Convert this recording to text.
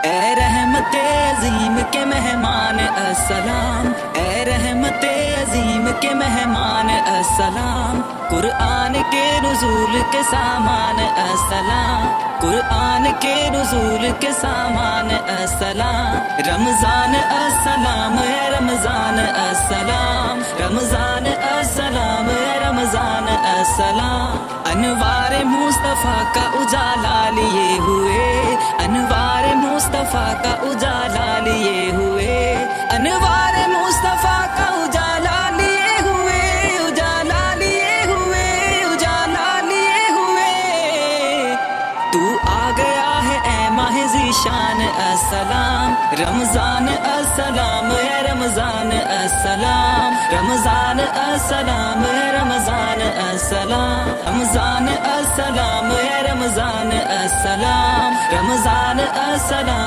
اے رحمت عظیم کے مہمان السلام، اے رحمت عظیم کے مہمان السلام، قرآن کے نزول کے سامان السلام، قرآن کے نزول کے سامان السلام، رمضان السلام اے رمضان السلام، رمضان السلام اے رمضان السلام، انوار مصطفیٰ کا اجالا لیے ہوئے، انوار مصطفیٰ کا اجالا لیے ہوئے، انوار مصطفیٰ کا اجالا لیے ہوئے، اجالا لیے ہوئے، اجالا لیے ہوئے، تو آ گیا ہے اے ماہ ذیشان السلام، رمضان السلام اے رمضان السلام، رمضان السلام اے رمضان السلام، رمضان السلام اے رمضان السلام، رمضان السلام